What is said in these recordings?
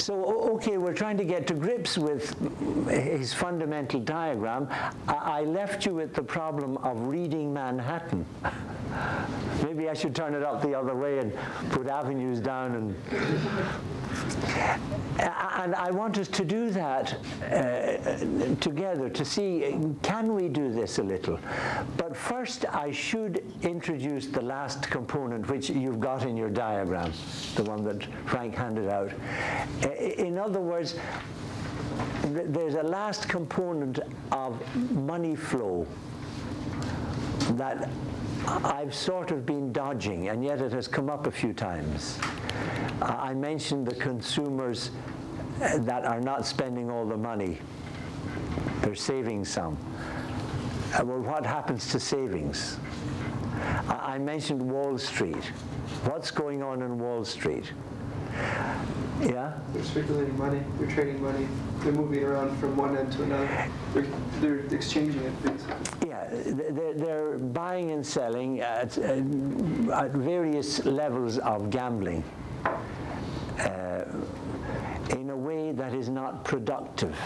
So, okay, we're trying to get to grips with his fundamental diagram. I left you with the problem of reading Manhattan. Maybe I should turn it up the other way and put avenues down. And I want us to do that together to see, can we do this a little? But first, I should introduce the last component, which you've got in your diagram, the one that Frank handed out. In other words, there's a last component of money flow that I've sort of been dodging, and yet it has come up a few times. I mentioned the consumers that are not spending all the money. They're saving some. Well, what happens to savings? I mentioned Wall Street. What's going on in Wall Street? Yeah? They're speculating money, they're trading money, they're moving around from one end to another. They're exchanging it, basically. Yeah, they're buying and selling at various levels of gambling in a way that is not productive.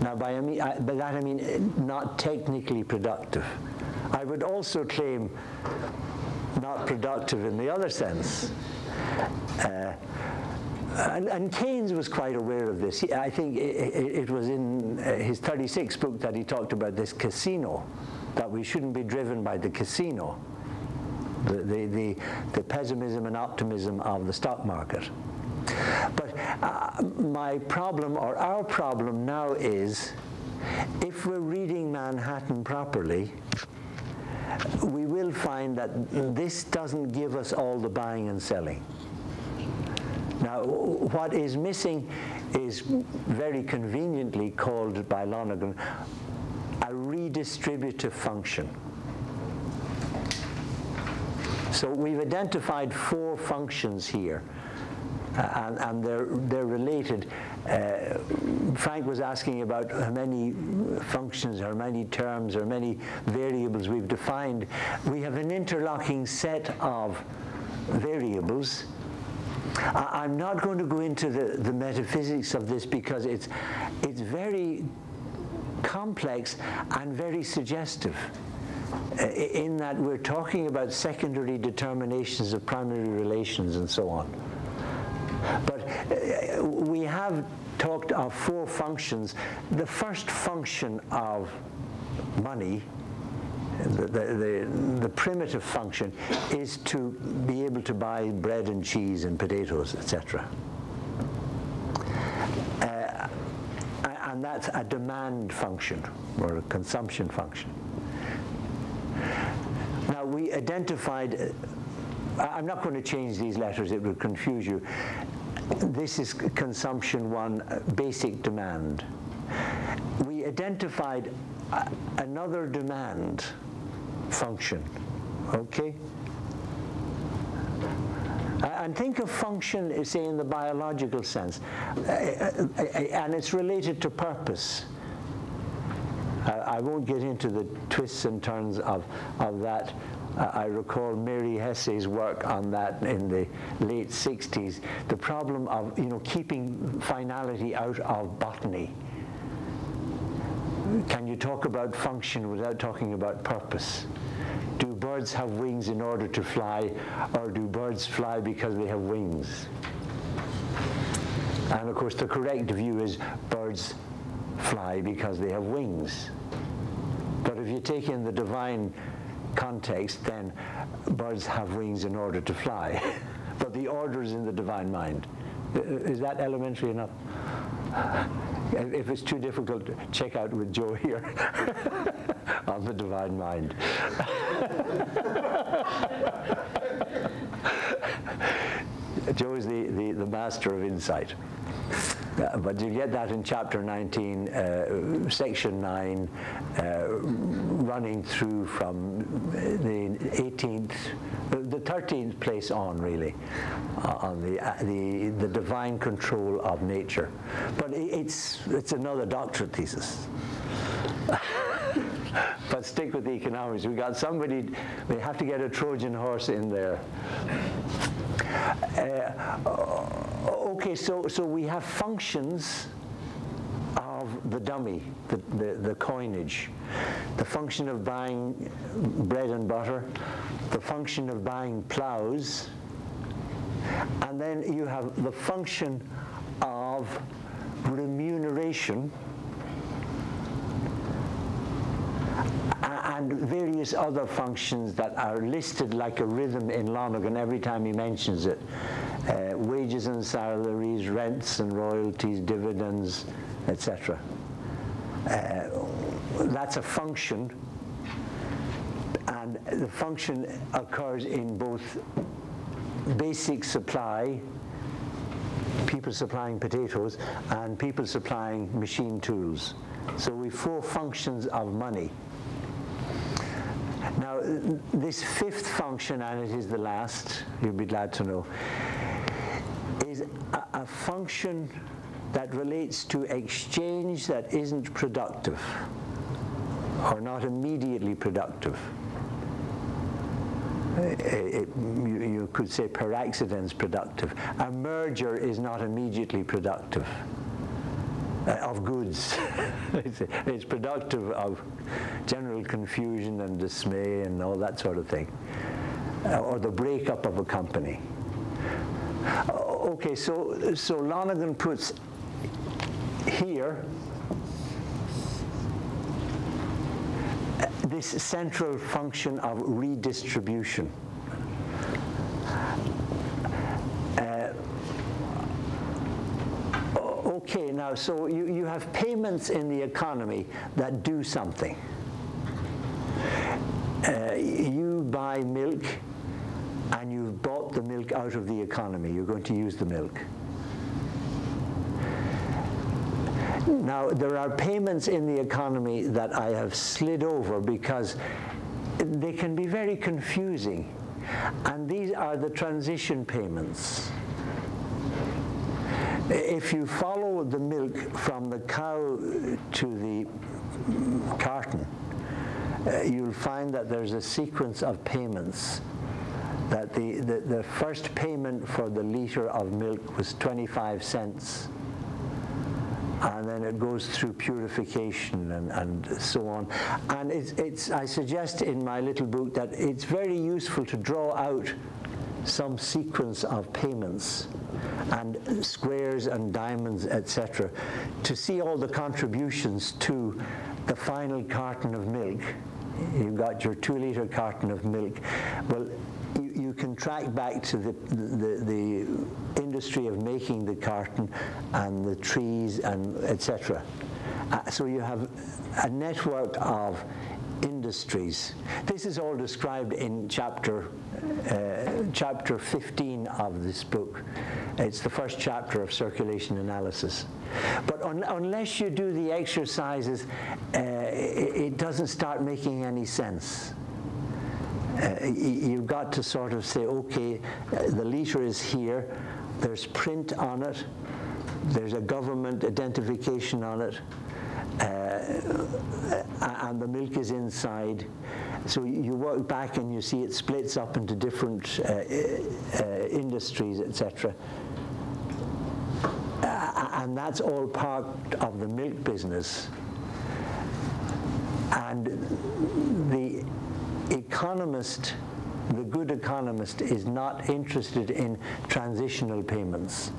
Now, by that I mean not technically productive. I would also claim not productive in the other sense. And Keynes was quite aware of this. I think it was in his 36 book that he talked about this casino, that we shouldn't be driven by the casino, the pessimism and optimism of the stock market. But my problem, or our problem now, is if we're reading Manhattan properly, we will find that this doesn't give us all the buying and selling. Now, what is missing is very conveniently called by Lonergan a redistributive function. So we've identified 4 functions here, and they're related. Frank was asking about how many functions, or many terms, or many variables we've defined. We have an interlocking set of variables. I'm not going to go into the metaphysics of this because it's very complex and very suggestive, in that we're talking about secondary determinations of primary relations and so on. But we have talked of 4 functions. The first function of money, the primitive function, is to be able to buy bread and cheese and potatoes, etc. And that's a demand function, or a consumption function. Now, we identified, I'm not going to change these letters, it would confuse you. This is consumption 1, basic demand. We identified another demand function, okay? And think of function, say, in the biological sense, and it's related to purpose. I won't get into the twists and turns of that. I recall Mary Hesse's work on that in the late 60s. The problem of, keeping finality out of botany. Can you talk about function without talking about purpose? Do birds have wings in order to fly, or do birds fly because they have wings? And of course, the correct view is birds fly because they have wings. But if you take in the divine context, then birds have wings in order to fly. But the order is in the divine mind. Is that elementary enough? If it's too difficult, check out with Joe here on the divine mind. Joe is the master of insight. But you get that in chapter 19, section 9, running through from the 18th, the 13th place on, really, on the divine control of nature. But it's another doctorate thesis. But stick with the economics. We got somebody, we have to get a Trojan horse in there. Okay, so we have functions of the dummy, the coinage, the function of buying bread and butter, the function of buying plows, and then you have the function of remuneration and various other functions that are listed like a rhythm in Lonergan every time he mentions it. Wages and salaries, rents and royalties, dividends, etc. That's a function, and the function occurs in both basic supply, people supplying potatoes, and people supplying machine tools. So we have 4 functions of money. Now, this 5th function, and it is the last, you'll be glad to know, is a function that relates to exchange that isn't productive or not immediately productive. You could say per accidens productive. A merger is not immediately productive of goods. It's productive of general confusion and dismay and all that sort of thing, or the breakup of a company. Okay, so Lonergan puts here this central function of redistribution. Okay, now, so you have payments in the economy that do something. You buy milk, and you've bought the milk out of the economy. You're going to use the milk. Now, there are payments in the economy that I have slid over because they can be very confusing. And these are the transition payments. If you follow the milk from the cow to the carton, you'll find that there's a sequence of payments. That the first payment for the liter of milk was 25 cents. And then it goes through purification and so on. And I suggest in my little book that it's very useful to draw out some sequence of payments and squares and diamonds, etc., to see all the contributions to the final carton of milk. You've got your 2-liter carton of milk. Well, you can track back to the industry of making the carton and the trees and etc. So you have a network of industries. This is all described in chapter 15 of this book. It's the first chapter of circulation analysis. But unless you do the exercises, it doesn't start making any sense. You've got to sort of say, okay, the liter is here, there's print on it, there's a government identification on it, and the milk is inside. So you work back and you see it splits up into different industries, etc. And that's all part of the milk business. And the economist, the good economist, is not interested in transitional payments.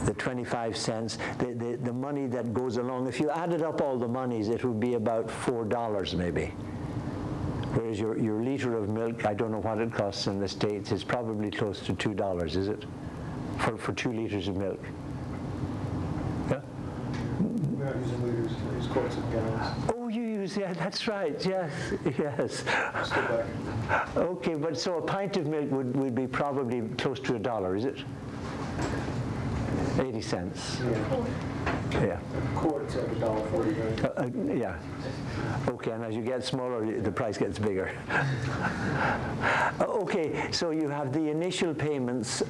The 25 cents, the money that goes along. If you added up all the monies, it would be about $4 maybe. Whereas your liter of milk, I don't know what it costs in the States, is probably close to $2, is it? For 2 liters of milk. Yeah? We're not using liters, we use quarts and gallons. Oh, you use, yeah, that's right, yes, yes. Let's go back. Okay, but so a pint of milk would be probably close to $1, is it? 80 cents. Yeah. A quart's like $1.40, right? Yeah. Okay, and as you get smaller, the price gets bigger. Okay, so you have the initial payments,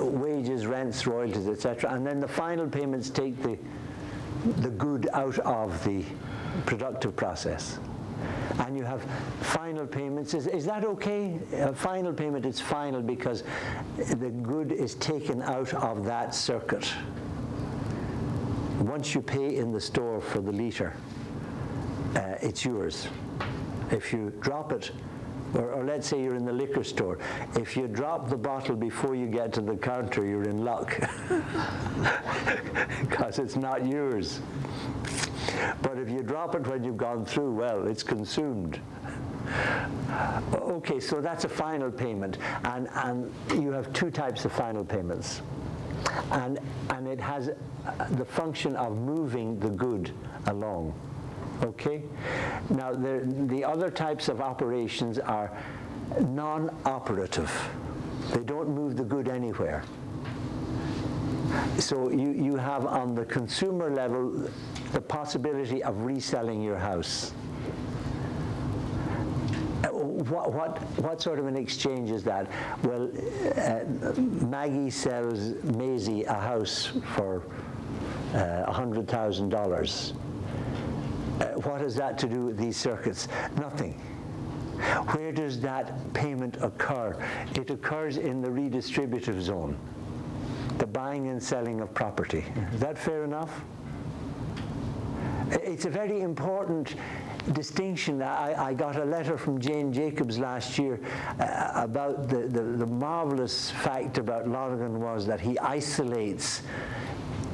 wages, rents, royalties, etc., and then the final payments take the good out of the productive process. And you have final payments. Is that okay? Final payment is final because the good is taken out of that circuit. Once you pay in the store for the litre, it's yours. If you drop it, or let's say you're in the liquor store, if you drop the bottle before you get to the counter, you're in luck because it's not yours. But if you drop it when you've gone through, well, it's consumed. Okay, so that's a final payment, and you have two types of final payments, and it has the function of moving the good along. Okay? Now, the other types of operations are non-operative. They don't move the good anywhere. So you have on the consumer level the possibility of reselling your house. What sort of an exchange is that? Well, Maggie sells Maisie a house for $100,000. What has that to do with these circuits? Nothing. Where does that payment occur? It occurs in the redistributive zone, the buying and selling of property. Is that fair enough? It's a very important distinction. I got a letter from Jane Jacobs last year about the marvelous fact about Lonergan was that he isolates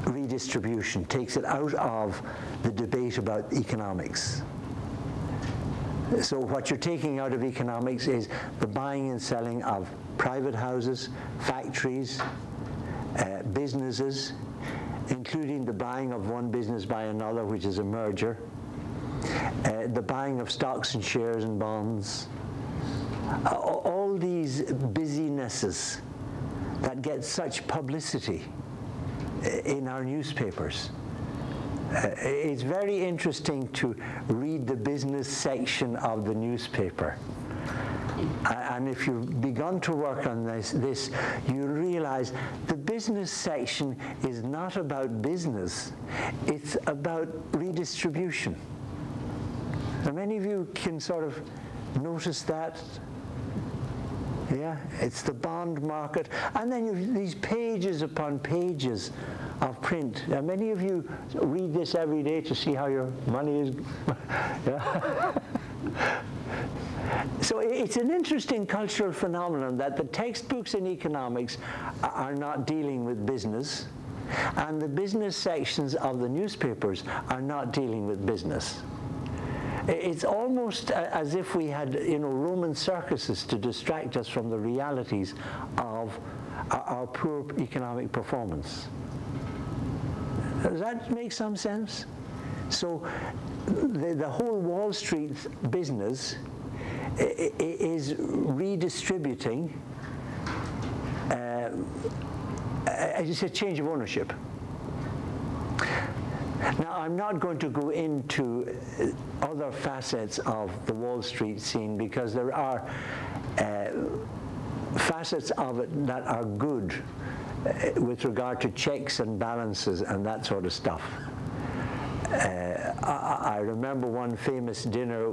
redistribution, takes it out of the debate about economics. So what you're taking out of economics is the buying and selling of private houses, factories, businesses, including the buying of one business by another, which is a merger, the buying of stocks and shares and bonds, all these busynesses that get such publicity in our newspapers. It's very interesting to read the business section of the newspaper. And if you've begun to work on this, you realize the business section is not about business, it's about redistribution. Now, many of you can sort of notice that. Yeah, it's the bond market. And then you have these pages upon pages of print. Now, many of you read this every day to see how your money is. Yeah. So it's an interesting cultural phenomenon that the textbooks in economics are not dealing with business, and the business sections of the newspapers are not dealing with business. It's almost as if we had, Roman circuses to distract us from the realities of our poor economic performance. Does that make some sense? So the whole Wall Street business is redistributing. It's a change of ownership. Now, I'm not going to go into other facets of the Wall Street scene because there are facets of it that are good with regard to checks and balances and that sort of stuff. I remember one famous dinner,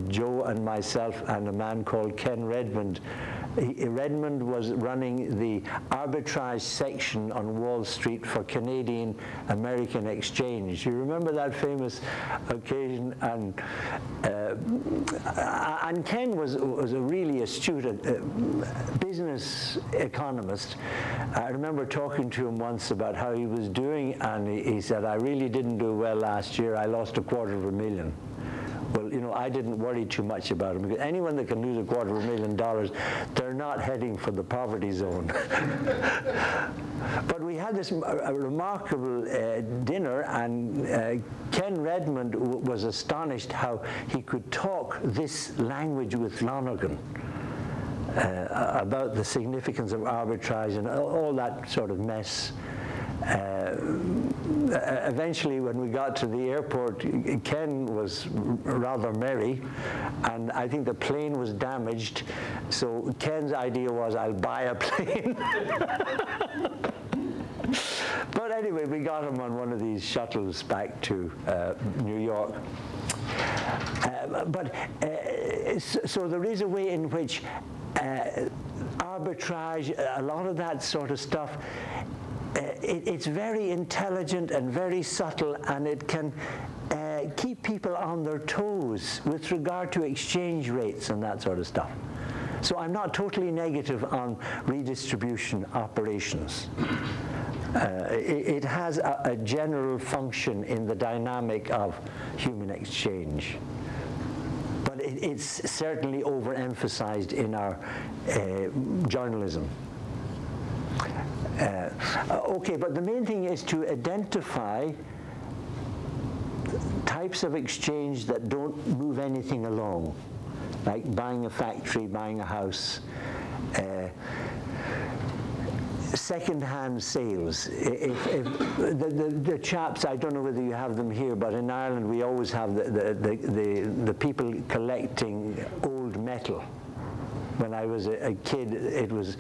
Joe and myself and a man called Ken Redmond. Redmond was running the arbitrage section on Wall Street for Canadian American Exchange. You remember that famous occasion? And Ken was a really astute business economist. I remember talking to him once about how he was doing, and he said, "I really didn't do well last year. I lost $250,000. Well, I didn't worry too much about him, because anyone that can lose $250,000, they're not heading for the poverty zone. But we had this remarkable dinner, and Ken Redmond was astonished how he could talk this language with Lonergan about the significance of arbitrage and all that sort of mess. Eventually, when we got to the airport, Ken was rather merry, and I think the plane was damaged, so Ken's idea was, I'll buy a plane. But But anyway, we got him on one of these shuttles back to New York. So there is a way in which arbitrage, a lot of that sort of stuff, it's very intelligent and very subtle, and it can keep people on their toes with regard to exchange rates and that sort of stuff. So I'm not totally negative on redistribution operations. It has a general function in the dynamic of human exchange. But it's certainly overemphasized in our journalism. Okay, but the main thing is to identify types of exchange that don't move anything along, like buying a factory, buying a house, second-hand sales. If the chaps, I don't know whether you have them here, but in Ireland we always have the people collecting old metal. When I was a kid, it was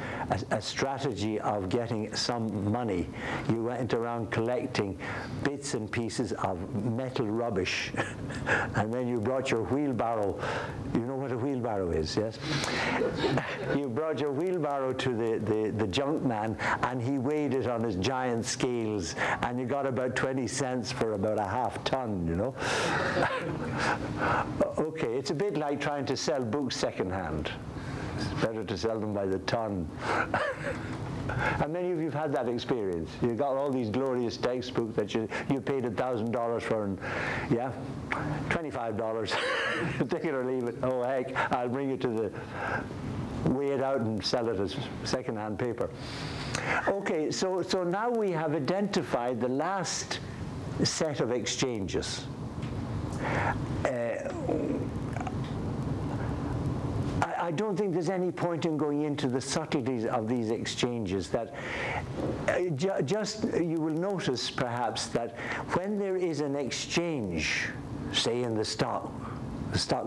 a strategy of getting some money. You went around collecting bits and pieces of metal rubbish, and then you brought your wheelbarrow. You know what a wheelbarrow is, yes? You brought your wheelbarrow to the junk man, and he weighed it on his giant scales, and you got about 20 cents for about a half ton, you know? Okay, it's a bit like trying to sell books secondhand. It's better to sell them by the ton. And many of you have had that experience. You've got all these glorious textbooks that you paid $1,000 for, and yeah, $25. Take it or leave it. Oh heck, I'll bring it to the, weigh it out and sell it as second-hand paper. Okay, so now we have identified the last set of exchanges. I don't think there's any point in going into the subtleties of these exchanges. That just you will notice perhaps that when there is an exchange, say in the stock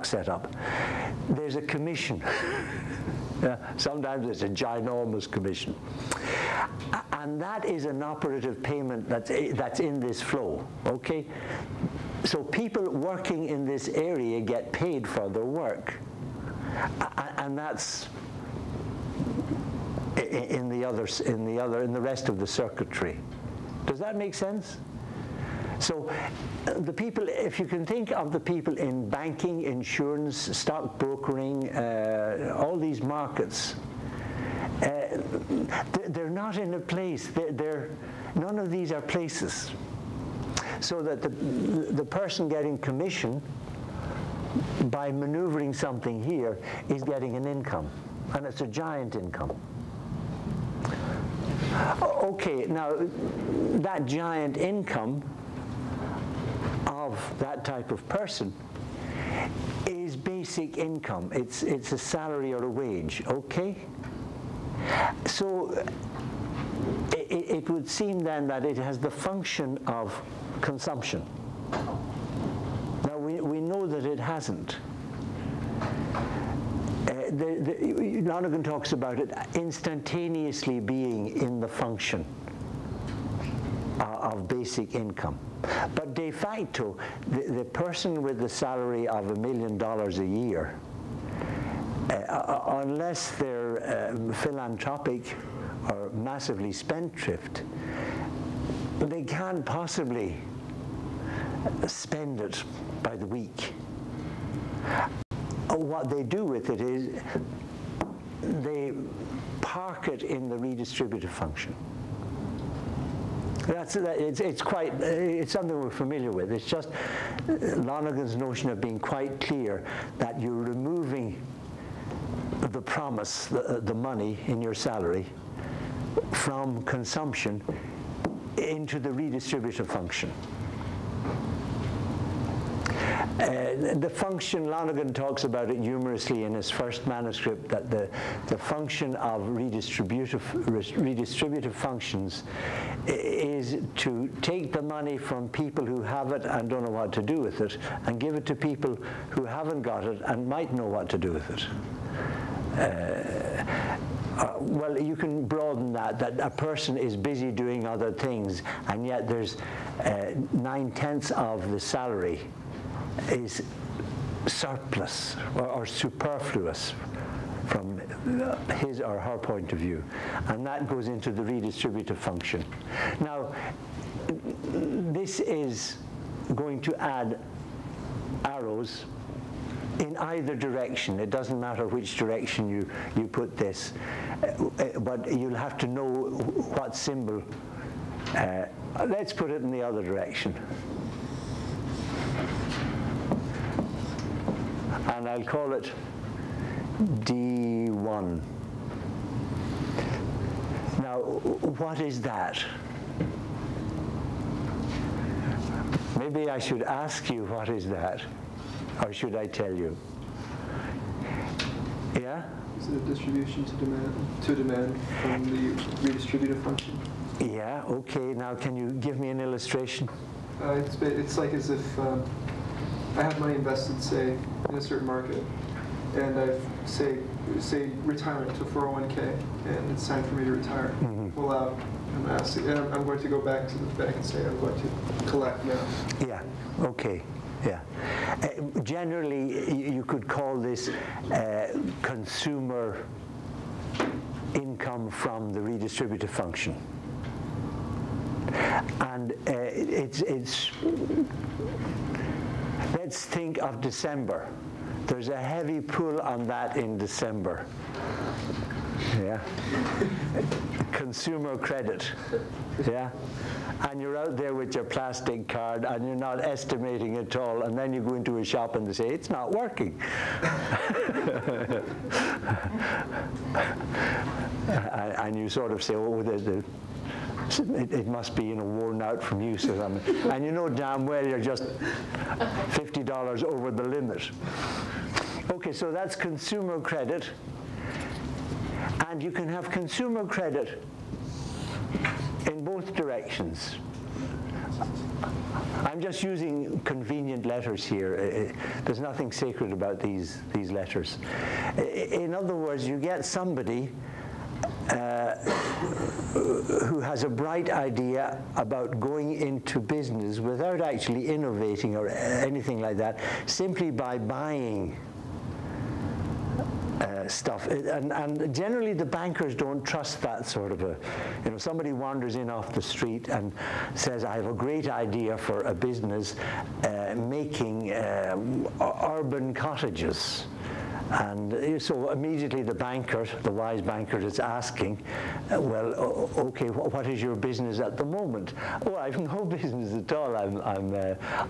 setup, there's a commission. Sometimes it's a ginormous commission, and that is an operative payment that's in this flow. Okay, so people working in this area get paid for their work. And that's in the rest of the circuitry. Does that make sense? So the people, if you can think of the people in banking, insurance, stock brokering, all these markets, they're not in a place. None of these are places. So that the person getting commission by maneuvering something here is getting an income, and it's a giant income. Okay, now that giant income of that type of person is basic income. It's a salary or a wage, okay? So it would seem then that it has the function of consumption. We know that it hasn't. Lonergan talks about it instantaneously being in the function of basic income. But de facto, the person with the salary of $1 million a year, unless they're philanthropic or massively spendthrift, they can't possibly spend it by the week. What they do with it is they park it in the redistributive function. It's something we're familiar with. It's just Lonergan's notion of being quite clear that you're removing the promise, the money in your salary, from consumption into the redistributive function. The function, Lonergan talks about it humorously in his first manuscript, that the function of redistributive functions is to take the money from people who have it and don't know what to do with it, and give it to people who haven't got it and might know what to do with it. well, you can broaden that a person is busy doing other things, and yet there's 9/10 of the salary is surplus or superfluous from his or her point of view, and that goes into the redistributive function. Now, this is going to add arrows in either direction. It doesn't matter which direction you put this, but you'll have to know what symbol. Let's put it in the other direction. And I'll call it D1. Now, what is that? Maybe I should ask you, what is that? Or should I tell you? Yeah? Is it a distribution to demand from the redistributive function? Yeah, okay. Now, can you give me an illustration? It's like as if I have money invested, say, in a certain market, and I've, say retirement to 401k, and it's time for me to retire. Well, I'm going to go back to the bank and say I'm going to collect now. Yeah, okay. Yeah. Generally, you could call this consumer income from the redistributive function. And let's think of December. There's a heavy pull on that in December. Yeah. Consumer credit. Yeah. And you're out there with your plastic card and you're not estimating at all, and then you go into a shop and they say, it's not working. And you sort of say, oh, it must be, worn out from use or something. And you know damn well you're just $50 over the limit. Okay, so that's consumer credit. And you can have consumer credit in both directions. I'm just using convenient letters here. There's nothing sacred about these letters. In other words, you get somebody who has a bright idea about going into business without actually innovating or anything like that, simply by buying stuff. And generally the bankers don't trust that sort of somebody wanders in off the street and says, I have a great idea for a business making urban cottages. And so immediately the banker, the wise banker, is asking, well, okay, what is your business at the moment? Oh, I have no business at all. I'm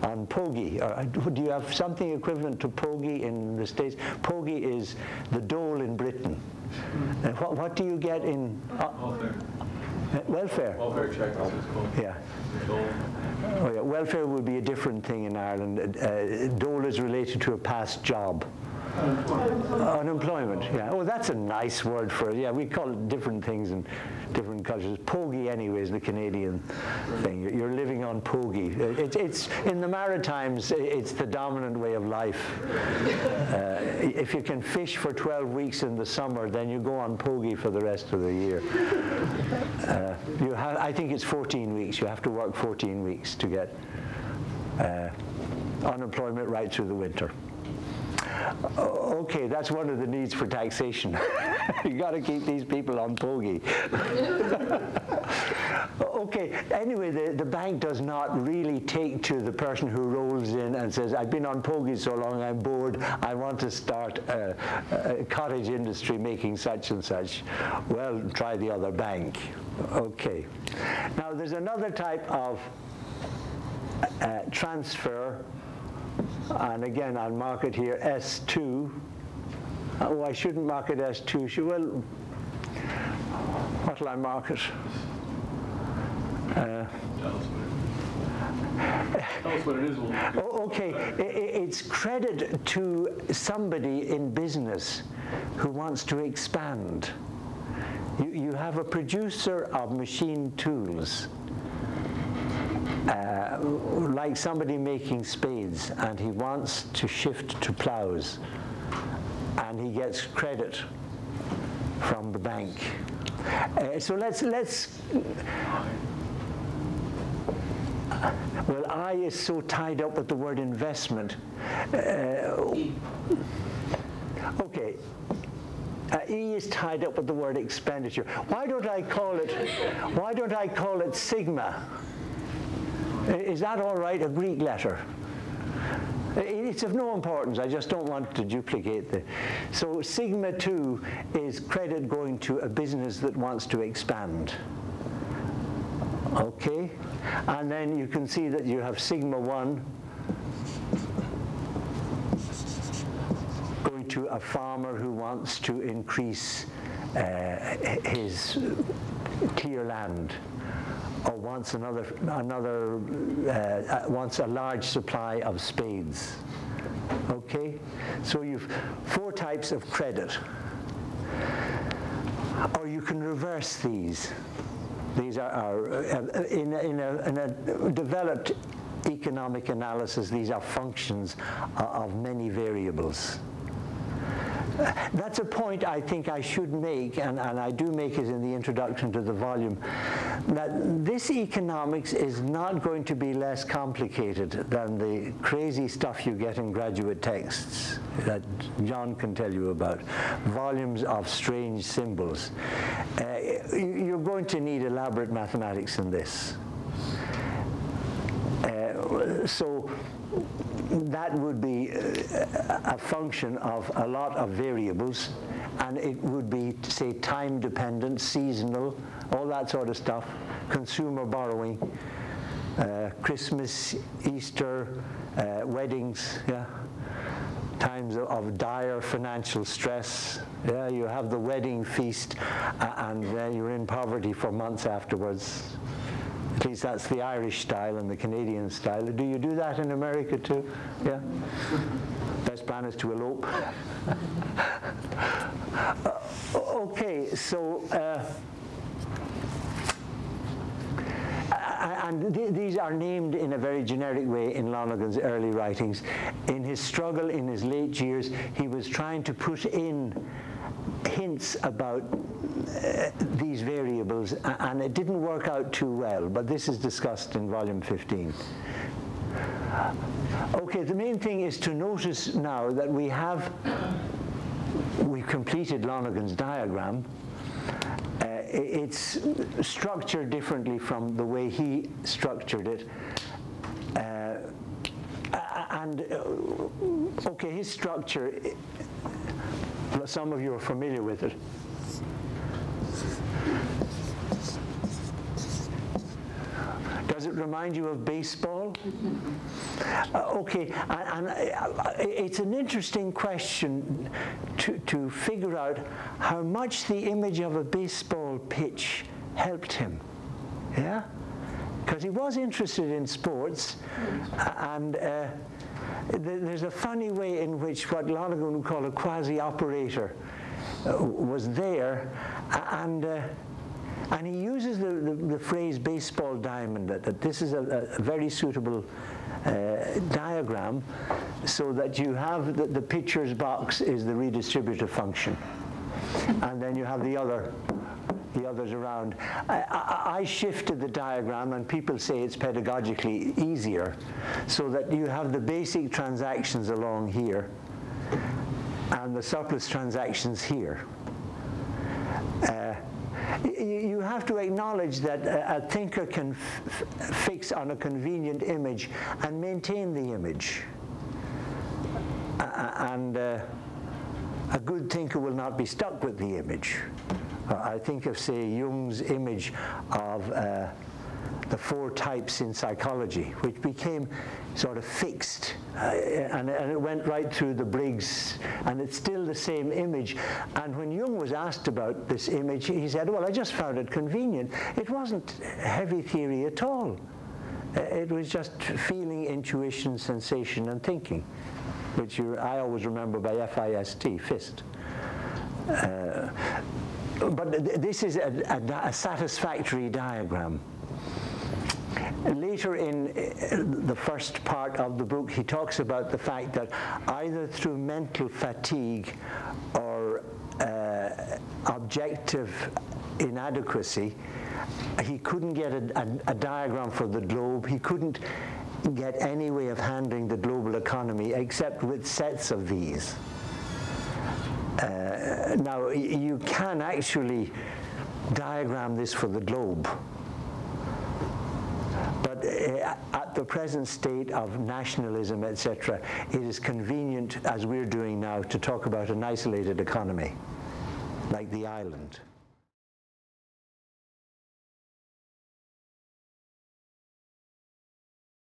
on Pogie. Or, do you have something equivalent to Pogie in the States? Pogie is the dole in Britain. And what do you get in... Welfare. Welfare? Welfare check. Yeah. Oh, yeah. Welfare would be a different thing in Ireland. Dole is related to a past job. Unemployment, yeah. Oh, that's a nice word for it. Yeah, we call it different things in different cultures. Pogie, anyway, is the Canadian thing. You're living on Pogie. It's in the Maritimes, it's the dominant way of life. If you can fish for 12 weeks in the summer, then you go on Pogie for the rest of the year. I think it's 14 weeks. You have to work 14 weeks to get unemployment right through the winter. Okay, that's one of the needs for taxation. You got to keep these people on Pogie. Okay, anyway, the bank does not really take to the person who rolls in and says, I've been on Pogie so long, I'm bored, I want to start a cottage industry making such and such. Well, try the other bank. Okay. Now, there's another type of transfer. And again, I'll mark it here S2. Oh, I shouldn't mark it S2. Well, what will I mark it? Tell us what it is. Okay, it's credit to somebody in business who wants to expand. You have a producer of machine tools. Like somebody making spades, and he wants to shift to plows, and he gets credit from the bank. So let's. Well, I is so tied up with the word investment. Okay. E is tied up with the word expenditure. Why don't I call it sigma? Is that all right? A Greek letter. It's of no importance. I just don't want to duplicate the. So sigma 2 is credit going to a business that wants to expand. Okay, and then you can see that you have sigma 1 going to a farmer who wants to increase his clear land, or wants wants a large supply of spades. Okay, so you've 4 types of credit, or you can reverse these. These are in a developed economic analysis, these are functions of many variables. That's a point I think I should make, and I do make it in the introduction to the volume, that this economics is not going to be less complicated than the crazy stuff you get in graduate texts that John can tell you about, volumes of strange symbols. You're going to need elaborate mathematics in this. So that would be a function of a lot of variables, and it would be, say, time dependent, seasonal, all that sort of stuff, consumer borrowing, Christmas, Easter, weddings, yeah, times of dire financial stress. Yeah, you have the wedding feast, and then you're in poverty for months afterwards. At least that's the Irish style and the Canadian style. Do you do that in America too? Yeah? Best plan is to elope. Okay, so and these are named in a very generic way in Lonergan's early writings. In his struggle in his late years, he was trying to put in hints about these variables, and it didn't work out too well, but this is discussed in volume 15. Okay, the main thing is to notice now that we've completed Lonergan's diagram. It's structured differently from the way he structured it. Okay, his structure, some of you are familiar with it. Does it remind you of baseball? Okay, and it's an interesting question to figure out how much the image of a baseball pitch helped him. Yeah? Because he was interested in sports, and there's a funny way in which what Lonergan would call a quasi-operator was there, and he uses the phrase baseball diamond, that this is a very suitable diagram, so that you have the pitcher's box is the redistributive function, and then you have the others around. I shifted the diagram, and people say it's pedagogically easier, so that you have the basic transactions along here and the surplus transactions here. You have to acknowledge that a thinker can fix on a convenient image and maintain the image. And a good thinker will not be stuck with the image. I think of, say, Jung's image of the 4 types in psychology, which became sort of fixed, and it went right through the Briggs, and it's still the same image. And when Jung was asked about this image, he said, well, I just found it convenient. It wasn't heavy theory at all. It was just feeling, intuition, sensation, and thinking, which I always remember by FIST, FIST. But this is a satisfactory diagram. Later in the first part of the book, he talks about the fact that either through mental fatigue or objective inadequacy. He couldn't get a diagram for the globe. He couldn't get any way of handling the global economy except with sets of these. Now, you can actually diagram this for the globe. But at the present state of nationalism, etc., it is convenient, as we're doing now, to talk about an isolated economy, like the island.